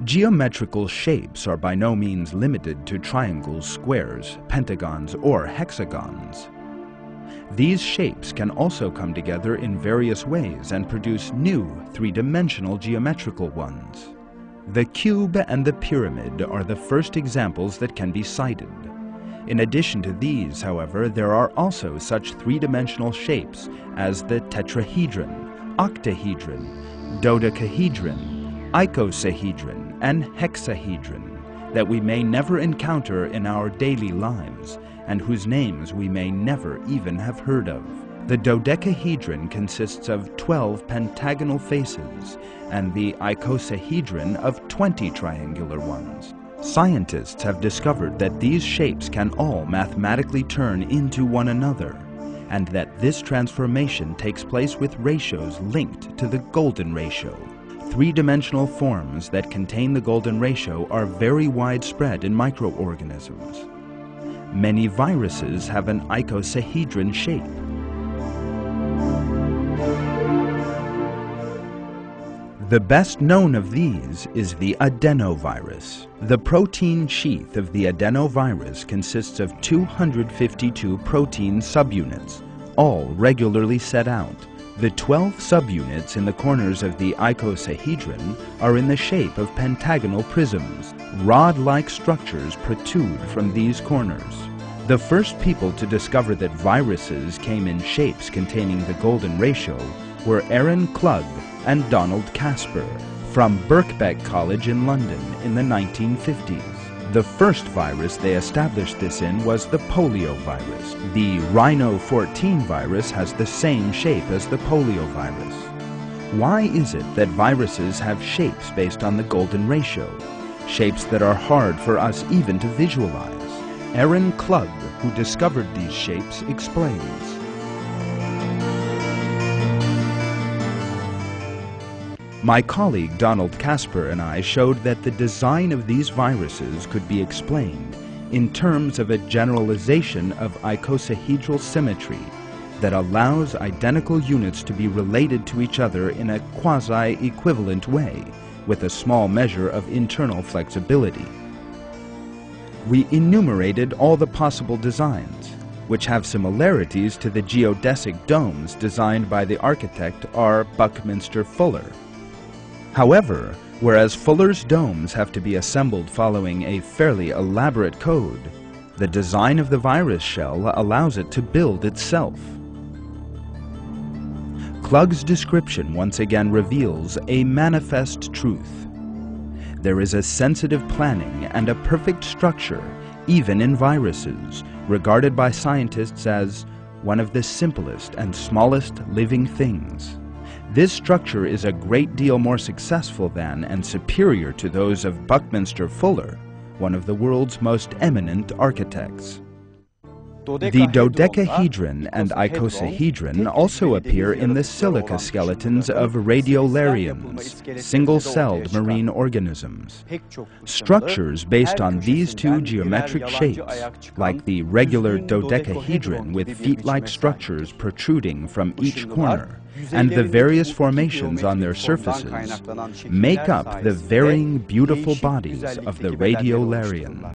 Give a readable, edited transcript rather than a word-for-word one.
Geometrical shapes are by no means limited to triangles, squares, pentagons, or hexagons. These shapes can also come together in various ways and produce new three-dimensional geometrical ones. The cube and the pyramid are the first examples that can be cited. In addition to these, however, there are also such three-dimensional shapes as the tetrahedron, octahedron, dodecahedron, icosahedron, and hexahedron that we may never encounter in our daily lives and whose names we may never even have heard of. The dodecahedron consists of 12 pentagonal faces and the icosahedron of 20 triangular ones. Scientists have discovered that these shapes can all mathematically turn into one another, and that this transformation takes place with ratios linked to the golden ratio. Three-dimensional forms that contain the golden ratio are very widespread in microorganisms. Many viruses have an icosahedron shape. The best known of these is the adenovirus. The protein sheath of the adenovirus consists of 252 protein subunits, all regularly set out. The 12 subunits in the corners of the icosahedron are in the shape of pentagonal prisms. Rod-like structures protrude from these corners. The first people to discover that viruses came in shapes containing the golden ratio were Aaron Klug and Donald Casper from Birkbeck College in London in the 1950s. The first virus they established this in was the polio virus. The Rhino 14 virus has the same shape as the polio virus. Why is it that viruses have shapes based on the golden ratio? Shapes that are hard for us even to visualize. Aaron Klug, who discovered these shapes, explains. My colleague Donald Casper and I showed that the design of these viruses could be explained in terms of a generalization of icosahedral symmetry that allows identical units to be related to each other in a quasi-equivalent way, with a small measure of internal flexibility. We enumerated all the possible designs, which have similarities to the geodesic domes designed by the architect R. Buckminster Fuller. However, whereas Fuller's domes have to be assembled following a fairly elaborate code, the design of the virus shell allows it to build itself. Klug's description once again reveals a manifest truth. There is a sensitive planning and a perfect structure, even in viruses, regarded by scientists as one of the simplest and smallest living things. This structure is a great deal more successful than and superior to those of Buckminster Fuller, one of the world's most eminent architects. The dodecahedron and icosahedron also appear in the silica skeletons of radiolarians, single-celled marine organisms. Structures based on these two geometric shapes, like the regular dodecahedron with feet-like structures protruding from each corner, and the various formations on their surfaces, make up the varying beautiful bodies of the radiolarian.